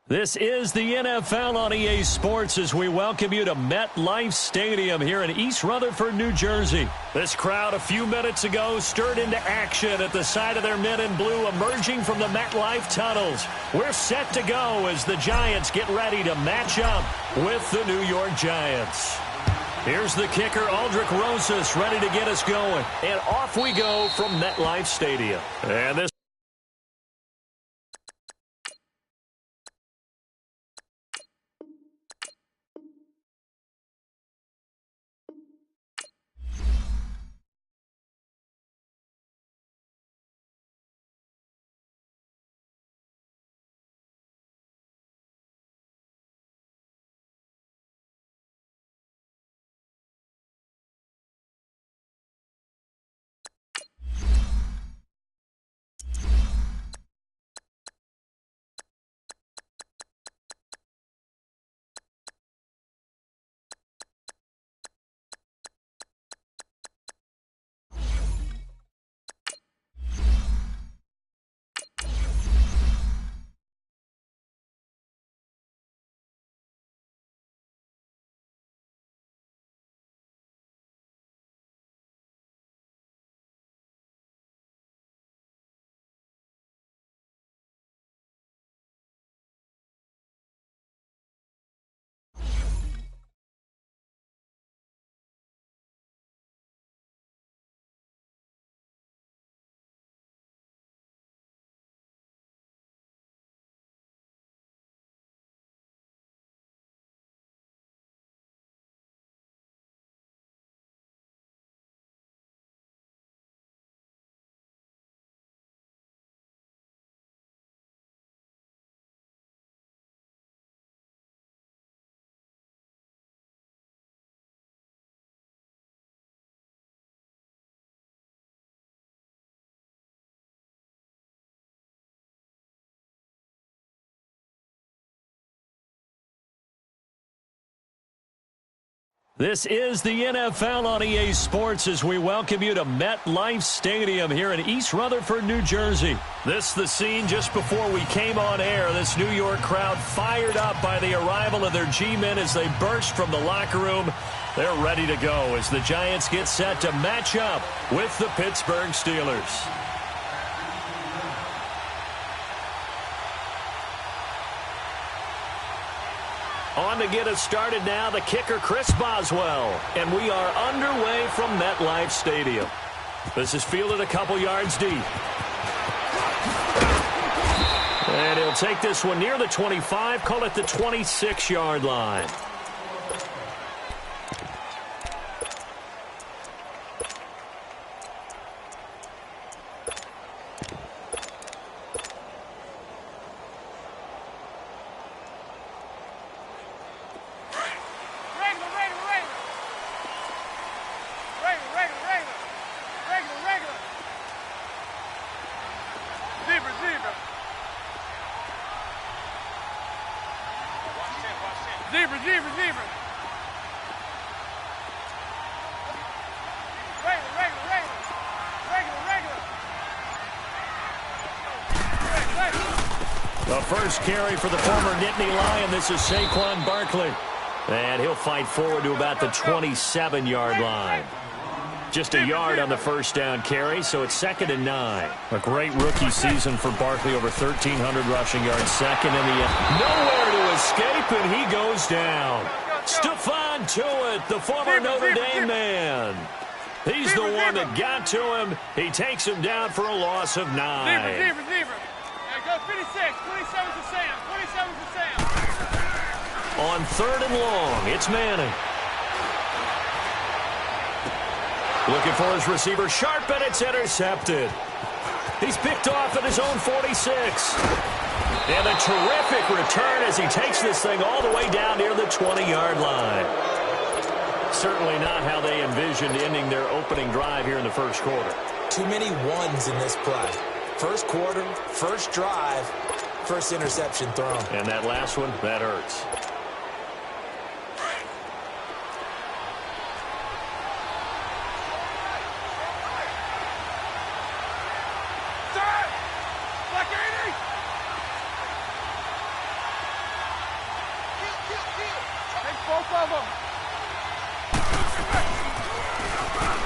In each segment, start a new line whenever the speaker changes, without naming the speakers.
This is the NFL on EA Sports as we welcome you to MetLife Stadium here in East Rutherford, New Jersey. This crowd a few minutes ago stirred into action at the side of their men in blue emerging from the MetLife tunnels. We're set to go as the Giants get ready to match up with the New York Giants. Here's the kicker, Aldrich Rosas, ready to get us going. And off we go from MetLife Stadium. And this This is the NFL on EA Sports as we welcome you to MetLife Stadium here in East Rutherford, New Jersey. This the scene just before we came on air. This New York crowd fired up by the arrival of their G-men as they burst from the locker room. They're ready to go as the Giants get set to match up with the Pittsburgh Steelers. On to get us started now, the kicker, Chris Boswell. And we are underway from MetLife Stadium. This is fielded a couple yards deep. And he'll take this one near the 25, call it the 26-yard line. The first carry for the former Nittany Lion. This is Saquon Barkley. And he'll fight forward to about the 27-yard line. Just a yard on the first down carry, so it's 2nd and 9. A great rookie season for Barkley, over 1,300 rushing yards, second in the end. Nowhere to escape, and he goes down. Stephon Tuitt, the former Notre Dame man. He's the one that got to him. He takes him down for a loss of 9.
Go 56, 27's the Sam, 27's the Sam.
On 3rd and long, it's Manning. Looking for his receiver, Sharp, and it's intercepted. He's picked off at his own 46. And a terrific return as he takes this thing all the way down near the 20-yard line. Certainly not how they envisioned ending their opening drive here in the first quarter.
Too many ones in this play. First quarter, first drive, first interception thrown.
And that last one, that hurts.
both of them.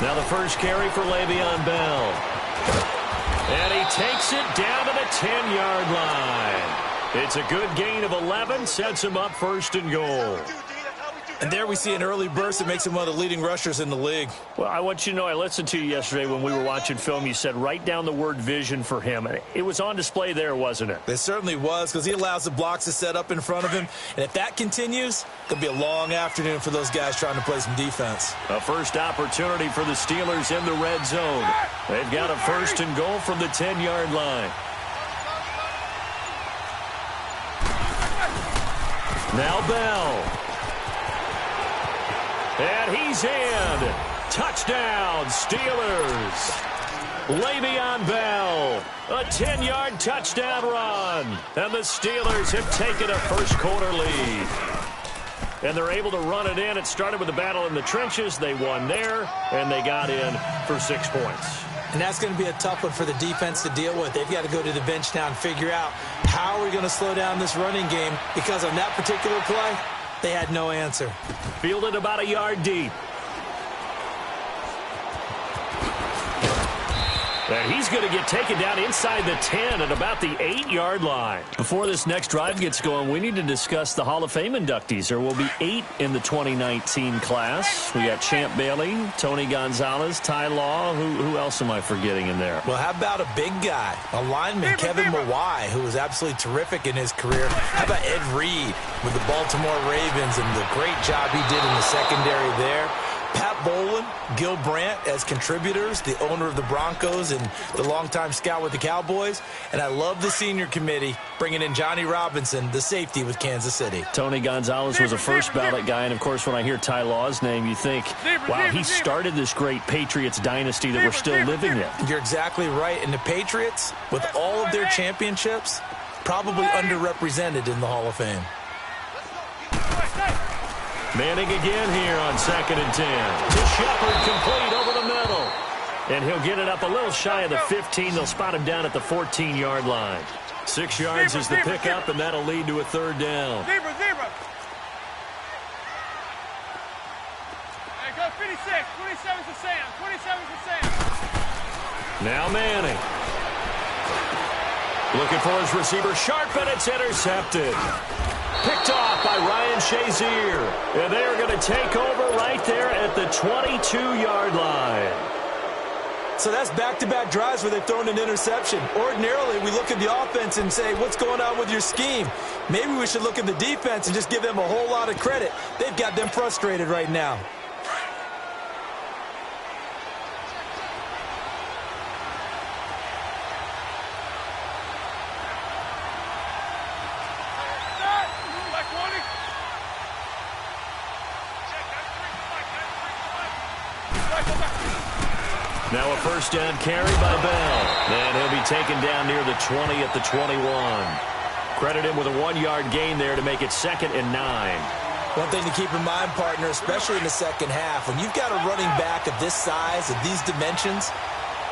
Now the first carry for Le'Veon Bell. And he takes it down to the 10-yard line. It's a good gain of 11, sets him up first and goal.
And there we see an early burst that makes him one of the leading rushers in the league.
Well, I want you to know, I listened to you yesterday when we were watching film. You said write down the word vision for him. It was on display there, wasn't it?
It certainly was, because he allows the blocks to set up in front of him. And if that continues, it'll be a long afternoon for those guys trying to play some defense.
A first opportunity for the Steelers in the red zone. They've got a first and goal from the 10-yard line. Now Bell. And he's in. Touchdown, Steelers. Le'Veon Bell, a 10-yard touchdown run. And the Steelers have taken a first-quarter lead. And they're able to run it in. It started with a battle in the trenches. They won there, and they got in for 6 points.
And that's going to be a tough one for the defense to deal with. They've got to go to the bench now and figure out how are we going to slow down this running game, because on that particular play, they had no answer.
Fielded about a yard deep. And he's going to get taken down inside the 10 at about the 8-yard line. Before this next drive gets going, we need to discuss the Hall of Fame inductees. There will be 8 in the 2019 class. We got Champ Bailey, Tony Gonzalez, Ty Law. Who else am I forgetting in there?
Well, how about a big guy, a lineman, Kevin Mawai, who was absolutely terrific in his career. How about Ed Reed with the Baltimore Ravens and the great job he did in the secondary there? Pat Bowlen, Gil Brandt as contributors, the owner of the Broncos and the longtime scout with the Cowboys. And I love the senior committee bringing in Johnny Robinson, the safety with Kansas City.
Tony Gonzalez was a first ballot guy. And, of course, when I hear Ty Law's name, you think, wow, he started this great Patriots dynasty that we're still living in.
You're exactly right. And the Patriots, with all of their championships, probably underrepresented in the Hall of Fame.
Manning again here on 2nd and 10. To Shepard, complete over the middle. And he'll get it up a little shy of the 15. They'll spot him down at the 14-yard line. 6 yards is the pickup, and that'll lead to a third down.
Zebra. Hey, go 56. 27's the Sam. 27's the Sam.
Now Manning. Looking for his receiver, Sharp, and it's intercepted. Picked off by Ryan Shazier. And they're going to take over right there at the 22-yard line.
So that's back-to-back drives where they've thrown an interception. Ordinarily, we look at the offense and say, what's going on with your scheme? Maybe we should look at the defense and just give them a whole lot of credit. They've got them frustrated right now.
Now a first down carry by Bell. And he'll be taken down near the 20 at the 21. Credit him with a 1-yard gain there to make it 2nd and 9.
One thing to keep in mind, partner, especially in the second half, when you've got a running back of this size, of these dimensions,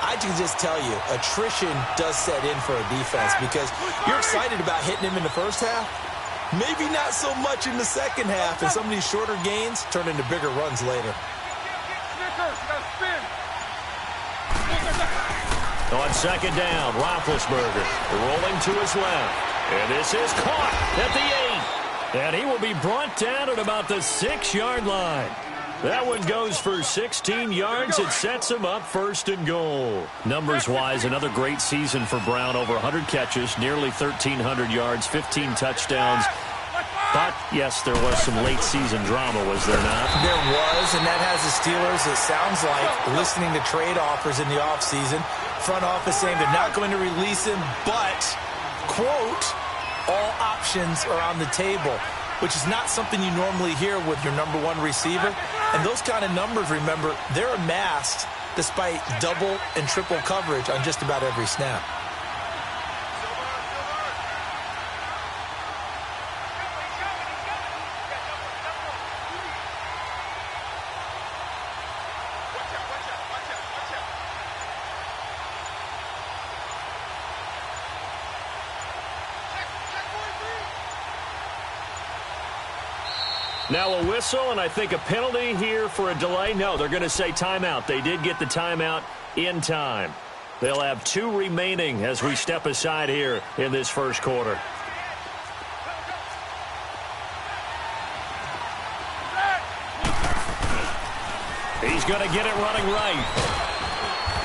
I can just tell you, attrition does set in for a defense because you're excited about hitting him in the first half. Maybe not so much in the second half, and some of these shorter gains turn into bigger runs later.
On 2nd down, Roethlisberger rolling to his left. And this is caught at the 8. And he will be brought down at about the 6-yard line. That one goes for 16 yards. It sets him up 1st and goal. Numbers-wise, another great season for Brown. Over 100 catches, nearly 1,300 yards, 15 touchdowns. But, yes, there was some late-season drama, was there not?
There was, and that has the Steelers, it sounds like, listening to trade offers in the offseason. Front office saying they're not going to release him, but, quote, all options are on the table, which is not something you normally hear with your number 1 receiver. And those kind of numbers, remember, they're amassed despite double and triple coverage on just about every snap.
Now a whistle, and I think a penalty here for a delay. No, they're going to say timeout. They did get the timeout in time. They'll have 2 remaining as we step aside here in this first quarter. He's going to get it running right.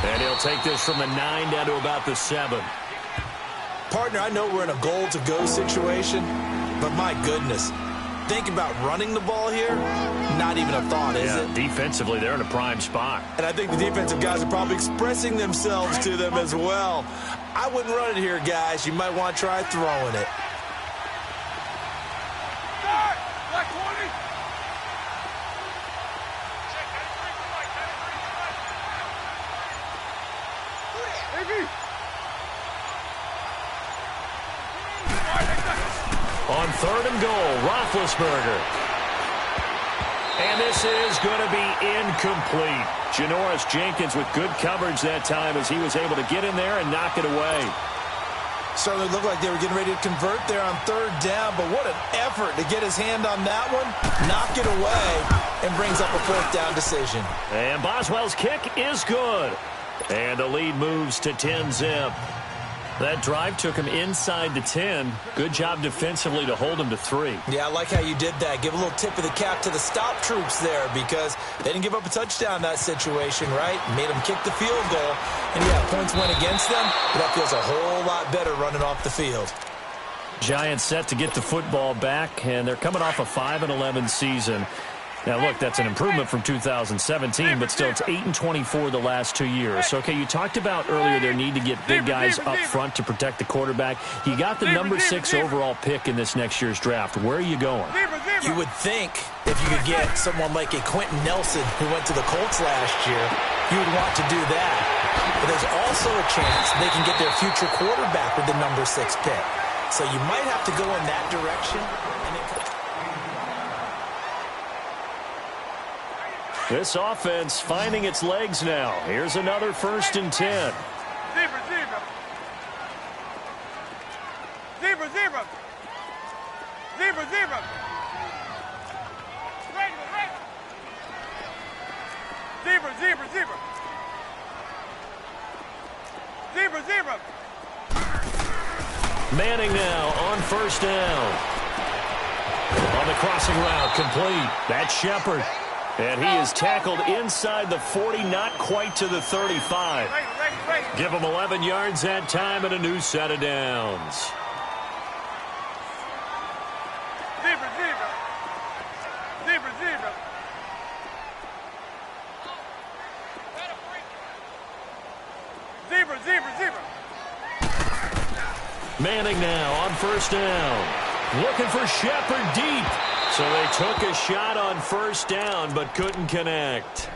And he'll take this from the 9 down to about the 7.
Partner, I know we're in a goal-to-go situation, but my goodness, think about running the ball here, not even a thought, is it?
Defensively, they're in a prime spot.
And I think the defensive guys are probably expressing themselves to them as well. I wouldn't run it here, guys. You might want to try throwing it.
On 3rd and goal, Roethlisberger. And this is going to be incomplete. Janoris Jenkins with good coverage that time as he was able to get in there and knock it away.
Certainly looked like they were getting ready to convert there on 3rd down, but what an effort to get his hand on that one, knock it away, and brings up a 4th down decision.
And Boswell's kick is good. And the lead moves to 10-zip. That drive took him inside the 10. Good job defensively to hold him to 3.
Yeah, I like how you did that. Give a little tip of the cap to the stop troops there because they didn't give up a touchdown in that situation, right? Made them kick the field goal. And, yeah, points went against them, but that feels a whole lot better running off the field.
Giants set to get the football back, and they're coming off a 5-11 season. Now, look, that's an improvement from 2017, but still it's 8-24 the last 2 years. So, okay, you talked about earlier their need to get big guys up front to protect the quarterback. You got the number 6 overall pick in this next year's draft. Where are you going?
You would think if you could get someone like a Quentin Nelson who went to the Colts last year, you would want to do that. But there's also a chance they can get their future quarterback with the number 6 pick. So you might have to go in that direction.
This offense finding its legs now. Here's another 1st and 10.
Zebra. Zebra. Zebra.
Manning now on 1st down. On the crossing route, complete. That's Shepard. And he is tackled inside the 40, not quite to the 35. Give him 11 yards that time and a new set of downs.
Zebra.
Manning now on 1st down. Looking for Shepard deep. So they took a shot on 1st down, but couldn't connect.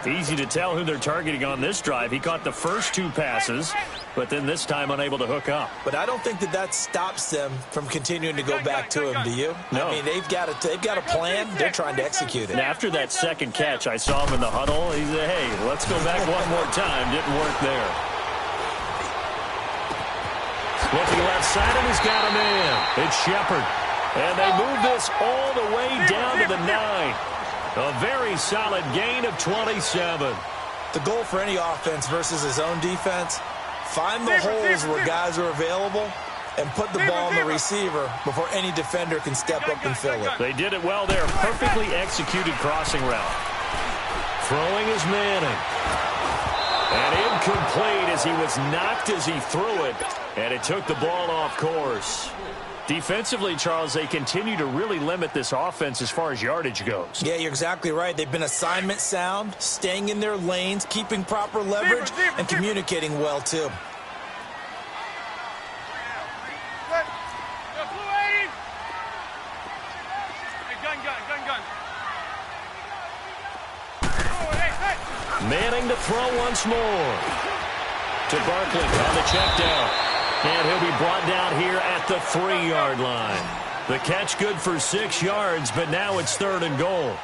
Easy to tell who they're targeting on this drive. He caught the first 2 passes, but then this time unable to hook up.
But I don't think that stops them from continuing to go back to him, do you?
No.
I mean, they've got a plan. They're trying to execute it.
And after that second catch, I saw him in the huddle. He said, hey, let's go back one more time. Didn't work there. Looking left side, and he's got him in. It's Shepard. And they move this all the way down to the 9. A very solid gain of 27.
The goal for any offense versus his own defense, find the holes where guys are available and put the ball on the receiver before any defender can step up and fill it.
They did it well there. Perfectly executed crossing route. Throwing is Manning. And incomplete as he was knocked as he threw it. And it took the ball off course. Defensively, Charles, they continue to really limit this offense as far as yardage goes.
Yeah, you're exactly right. They've been assignment sound, staying in their lanes, keeping proper leverage, and communicating well, too.
Manning to throw once more. To Barkley on the check down. And he'll be brought down here at the 3-yard line. The catch good for 6 yards, but now it's 3rd and goal.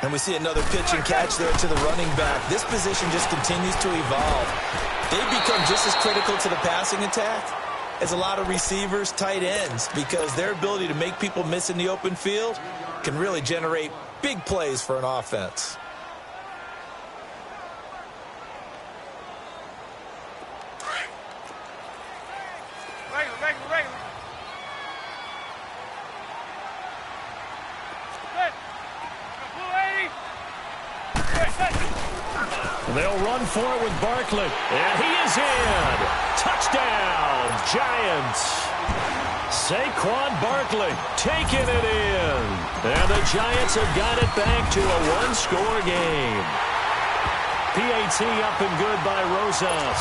And we see another pitch and catch there to the running back. This position just continues to evolve. They've become just as critical to the passing attack is a lot of receivers, tight ends, because their ability to make people miss in the open field can really generate big plays for an offense.
They'll run for it with Barkley. And he is in. Touchdown, Giants. Saquon Barkley taking it in. And the Giants have got it back to a one-score game. PAT up and good by Rosas.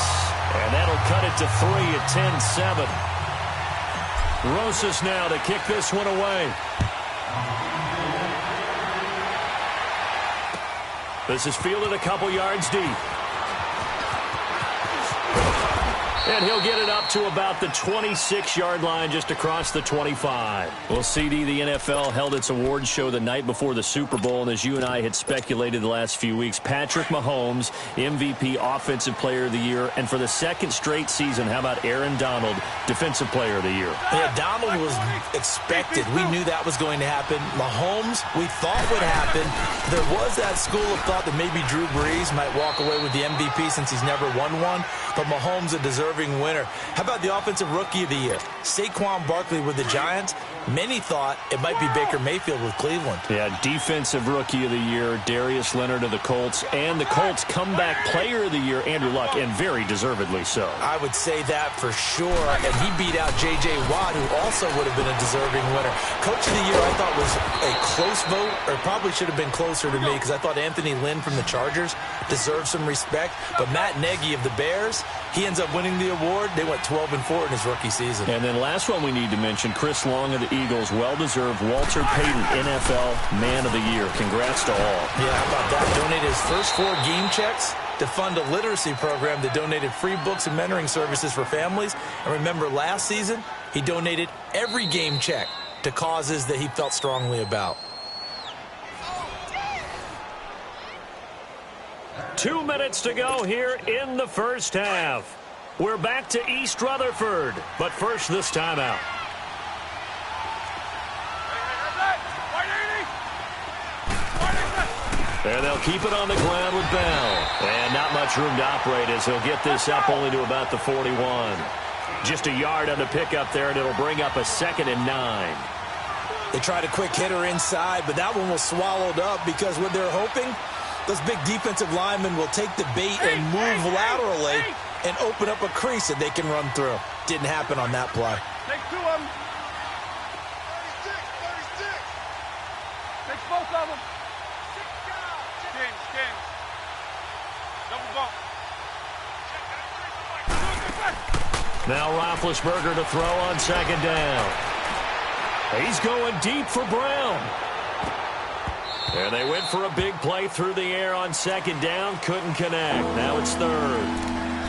And that'll cut it to 3 at 10-7. Rosas now to kick this one away. This is fielded a couple yards deep. And he'll get it up to about the 26-yard line, just across the 25. Well, CD, the NFL held its awards show the night before the Super Bowl, and as you and I had speculated the last few weeks, Patrick Mahomes, MVP, Offensive Player of the Year, and for the second straight season, how about Aaron Donald, Defensive Player of the Year?
Yeah, Donald was expected. We knew that was going to happen. Mahomes, we thought would happen. There was that school of thought that maybe Drew Brees might walk away with the MVP since he's never won one, but Mahomes a deserving winner. How about the Offensive Rookie of the Year? Saquon Barkley with the Giants. Many thought it might be Baker Mayfield with Cleveland.
Yeah, Defensive Rookie of the Year, Darius Leonard of the Colts, and the Colts Comeback Player of the Year, Andrew Luck, and very deservedly so.
I would say that for sure, and he beat out J.J. Watt, who also would have been a deserving winner. Coach of the Year, I thought, was a close vote, or probably should have been closer to me, because I thought Anthony Lynn from the Chargers deserved some respect, but Matt Nagy of the Bears, he ends up winning the award. They went 12-4 in his rookie season.
And then last one we need to mention, Chris Long of the Eagles, well-deserved Walter Payton NFL Man of the Year. Congrats to all.
Yeah, how about that? Donated his first 4 game checks to fund a literacy program that donated free books and mentoring services for families. And remember, last season, he donated every game check to causes that he felt strongly about.
2 minutes to go here in the first half. We're back to East Rutherford, but first this timeout. And they'll keep it on the ground with Bell. And not much room to operate as he'll get this up only to about the 41. Just a yard on the pickup there, and it'll bring up a 2nd and 9.
They tried a quick hitter inside, but that one was swallowed up because what they're hoping, those big defensive linemen will take the bait and move laterally and open up a crease that they can run through. Didn't happen on that play.
Take 2 of them. 36. Take both of them. King. Double bump.
Now Roethlisberger to throw on 2nd down. He's going deep for Brown. And they went for a big play through the air on 2nd down. Couldn't connect. Now it's 3rd.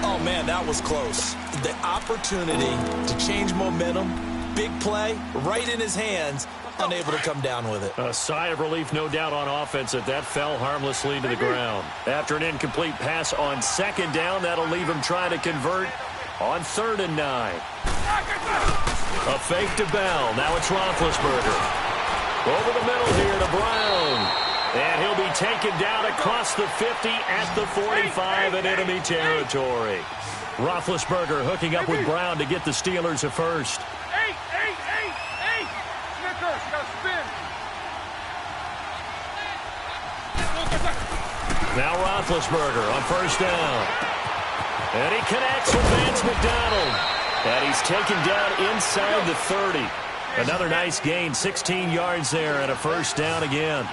Oh, man, that was close. The opportunity to change momentum, big play, right in his hands, unable to come down with it.
A sigh of relief, no doubt, on offense that fell harmlessly to the ground. After an incomplete pass on 2nd down, that'll leave him trying to convert on 3rd and 9. A fake to Bell. Now it's Roethlisberger. Over the middle here to Brown. And he'll be taken down across the 50 at the 45 in enemy territory. Roethlisberger hooking up with Brown to get the Steelers a first.
Eight. Snickers, you gotta spin.
Now Roethlisberger on 1st down. And he connects with Vance McDonald. And he's taken down inside the 30. Another nice gain, 16 yards there, and a 1st down again.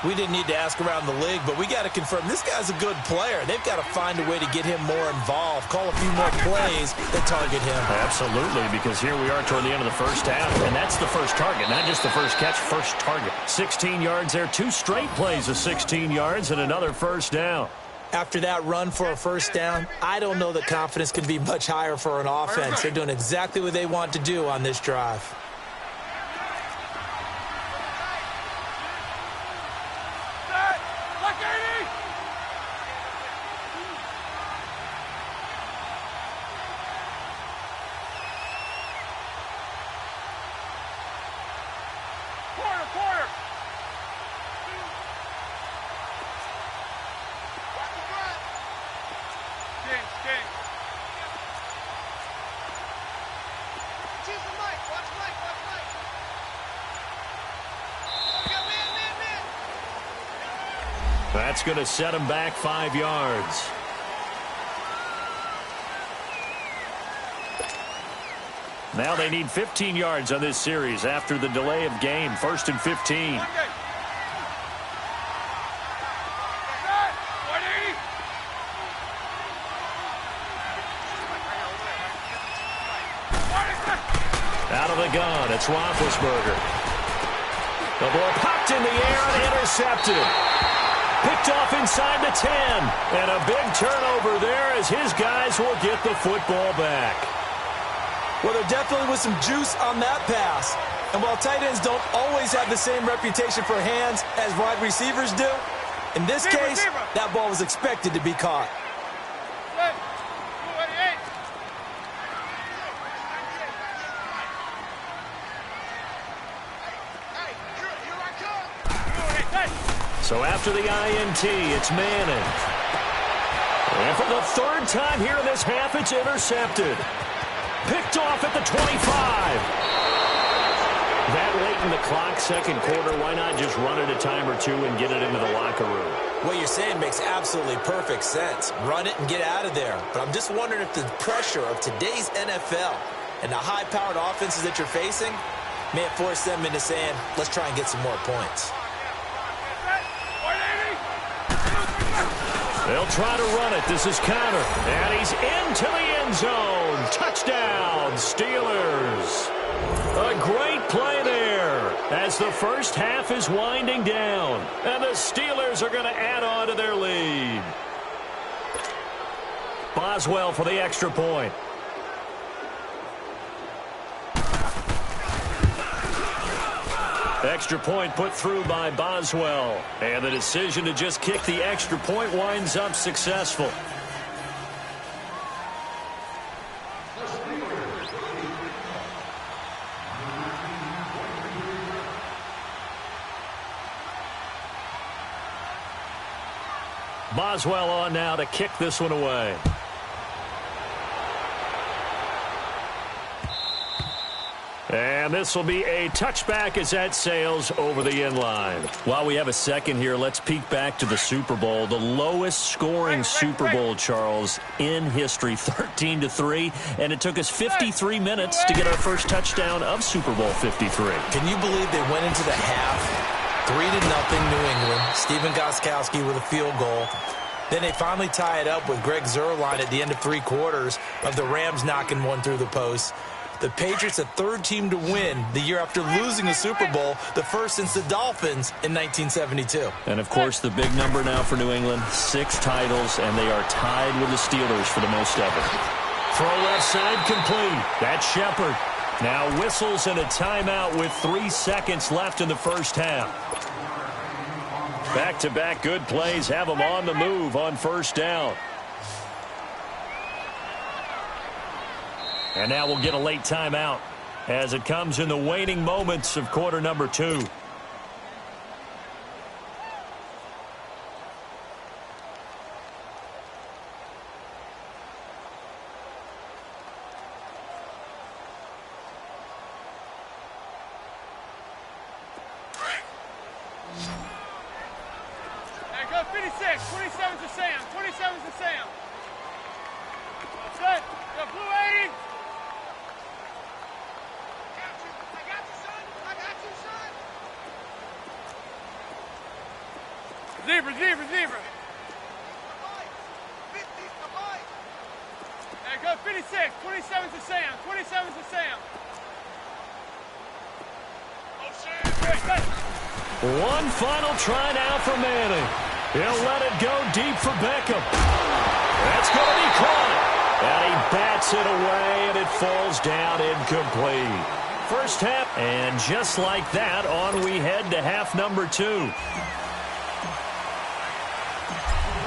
We didn't need to ask around the league, but we got to confirm this guy's a good player. They've got to find a way to get him more involved, call a few more plays that target him.
Absolutely, because here we are toward the end of the first half, and that's the first target, not just the first catch, first target. 16 yards there, 2 straight plays of 16 yards, and another 1st down.
After that run for a 1st down, I don't know that confidence can be much higher for an offense. They're doing exactly what they want to do on this drive.
That's going to set him back 5 yards. Now they need 15 yards on this series after the delay of game. 1st and 15. Out of the gun, it's Roethlisberger. The ball popped in the air and intercepted. Picked off inside the 10. And a big turnover there as his guys will get the football back.
Well, there definitely was some juice on that pass. And while tight ends don't always have the same reputation for hands as wide receivers do, in this case, that ball was expected to be caught.
So after the INT, it's Manning. And for the 3rd time here in this half, it's intercepted. Picked off at the 25. That late in the clock, 2nd quarter, why not just run it a time or two and get it into the locker room?
What you're saying makes absolutely perfect sense. Run it and get out of there. But I'm just wondering if the pressure of today's NFL and the high-powered offenses that you're facing may have forced them into saying, let's try and get some more points.
They'll try to run it. This is counter. And he's into the end zone. Touchdown, Steelers. A great play there as the first half is winding down. And the Steelers are going to add on to their lead. Boswell for the extra point. Extra point put through by Boswell. And the decision to just kick the extra point winds up successful. Boswell on now to kick this one away. And this will be a touchback as that sails over the end line. While we have a second here, let's peek back to the Super Bowl. The lowest scoring Super Bowl, Charles, in history, 13-3. And it took us 53 minutes to get our first touchdown of Super Bowl 53.
Can you believe they went into the half 3-0 New England? Stephen Gostkowski with a field goal. Then they finally tie it up with Greg Zuerlein at the end of 3 quarters of the Rams knocking one through the post. The Patriots, the 3rd team to win the year after losing a Super Bowl, the first since the Dolphins in 1972.
And, of course, the big number now for New England, 6 titles, and they are tied with the Steelers for the most ever. Throw left side complete. That's Shepard. Now whistles and a timeout with 3 seconds left in the first half. Back-to-back good plays have them on the move on first down. And now we'll get a late timeout as it comes in the waning moments of quarter number 2.
Hey, go 56. 27's to Sam. 27's to Sam. Set. Go blue 80. Zebra. Hey, go 56. 27's to Sam. 27's to Sam.
One final try now for Manning. He'll let it go deep for Beckham. That's going to be caught. And he bats it away, and it falls down incomplete. First half, and just like that, on we head to half number 2.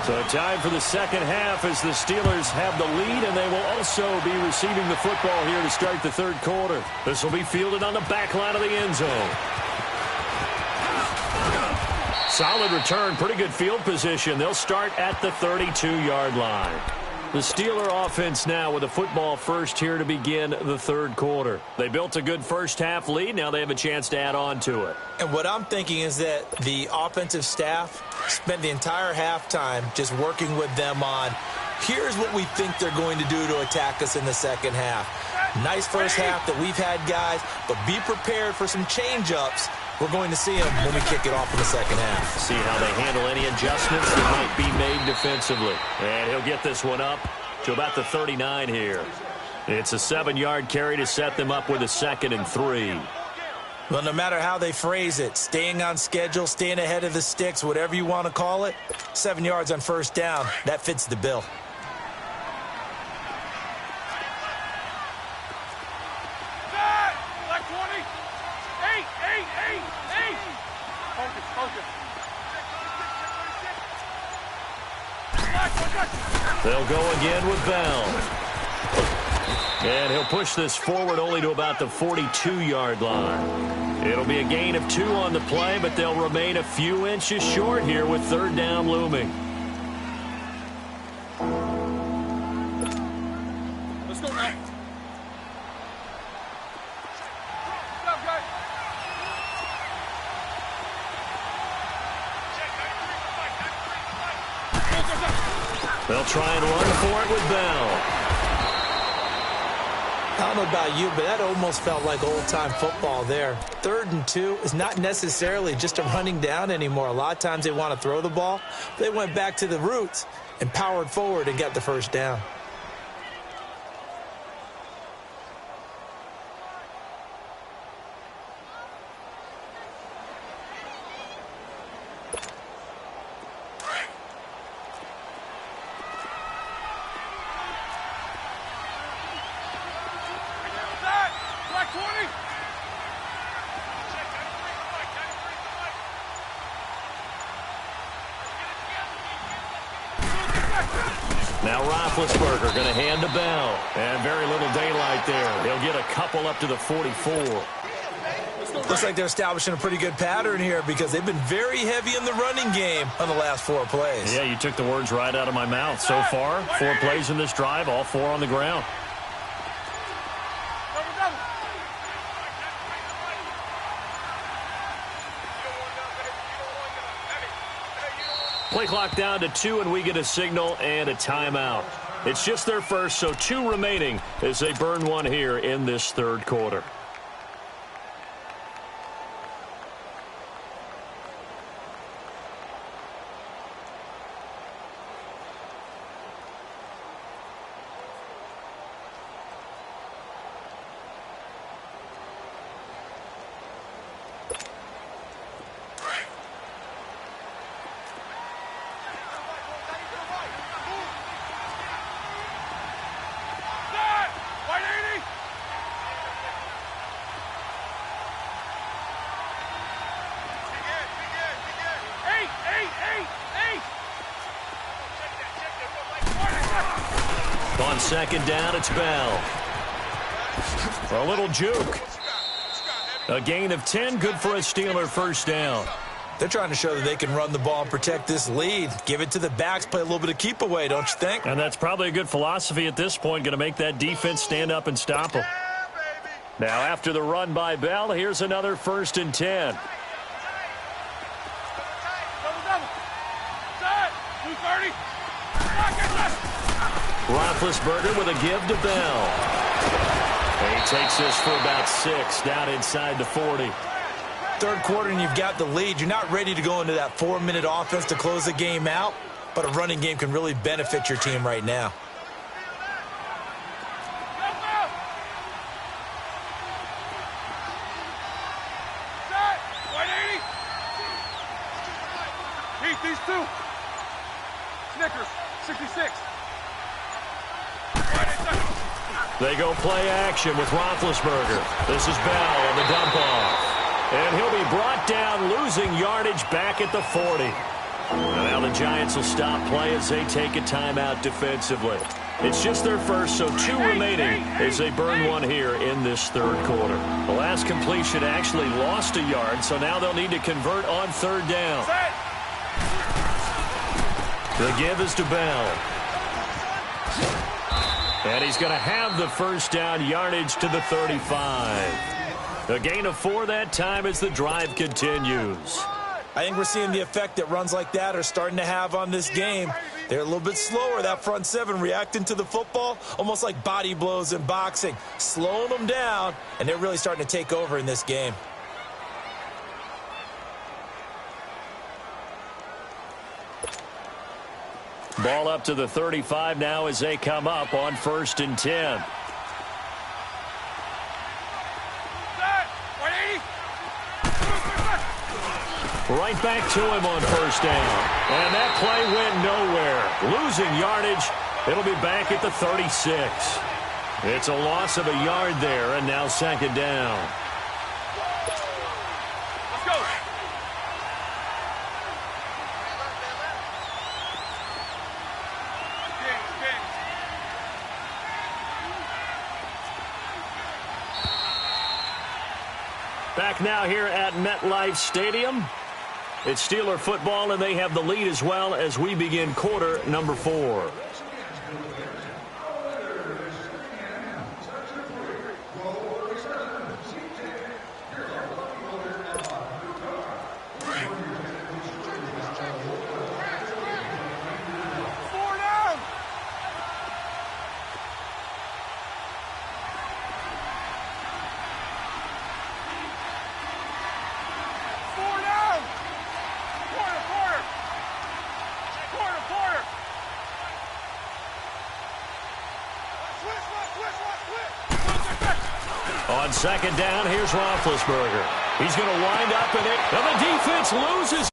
So time for the second half as the Steelers have the lead, and they will also be receiving the football here to start the 3rd quarter. This will be fielded on the back line of the end zone. Solid return, pretty good field position. They'll start at the 32-yard line. The Steeler offense now with a football first here to begin the third quarter. They built a good first half lead. Now they have a chance to add on to it.
And what I'm thinking is that the offensive staff spent the entire halftime just working with them on, here's what we think they're going to do to attack us in the second half. Nice first half that we've had, guys, but be prepared for some change-ups. We're going to see them when we kick it off in the second half.
See how they handle any adjustments that might be made defensively. And he'll get this one up to about the 39 here. It's a 7-yard carry to set them up with a 2nd and 3.
Well, no matter how they phrase it, staying on schedule, staying ahead of the sticks, whatever you want to call it, 7 yards on first down, that fits the bill.
They'll go again with Bell. And he'll push this forward only to about the 42-yard line. It'll be a gain of 2 on the play, but they'll remain a few inches short here with third down looming.
Let's go now.
They'll try and run for it with Bell.
I don't know about you, but that almost felt like old-time football there. 3rd and 2 is not necessarily just a running down anymore. A lot of times they want to throw the ball. They went back to the roots and powered forward and got the first down.
Now Roethlisberger going to hand to Bell. And very little daylight there. He'll get a couple up to the 44.
Looks like they're establishing a pretty good pattern here because they've been very heavy in the running game on the last 4 plays.
Yeah, you took the words right out of my mouth. So far, 4 plays in this drive, all 4 on the ground. Play clock down to 2, and we get a signal and a timeout. It's just their first, so 2 remaining as they burn one here in this third quarter. On second down, it's Bell. A little juke. A gain of 10, good for a Steeler first down.
They're trying to show that they can run the ball and protect this lead. Give it to the backs, play a little bit of keep away, don't you think?
And that's probably a good philosophy at this point, going to make that defense stand up and stop them. Now, after the run by Bell, here's another 1st and 10. Roethlisberger with a give to Bell. And he takes this for about 6 down inside the 40.
Third quarter and you've got the lead. You're not ready to go into that 4-minute offense to close the game out, but a running game can really benefit your team right now.
These 2. Snickers, 66.
They go play action with Roethlisberger. This is Bell on the dump off. And he'll be brought down, losing yardage back at the 40. Now the Giants will stop play as they take a timeout defensively. It's just their first, so 2 remaining as they burn one here in this third quarter. The last completion actually lost a yard, so now they'll need to convert on third down. The give is to Bell. And he's going to have the first down, yardage to the 35. A gain of 4 that time as the drive continues.
I think we're seeing the effect that runs like that are starting to have on this game. They're a little bit slower, that front seven, reacting to the football, almost like body blows in boxing, slowing them down, and they're really starting to take over in this game.
Ball up to the 35 now as they come up on 1st and 10. Right back to him on 1st down. And that play went nowhere. Losing yardage. It'll be back at the 36. It's a loss of a yard there, and now 2nd down.
Let's go.
Back now here at MetLife Stadium. It's Steeler football, and they have the lead as well as we begin quarter number 4. On 2nd down, here's Roethlisberger. He's going to wind up in it, and the defense loses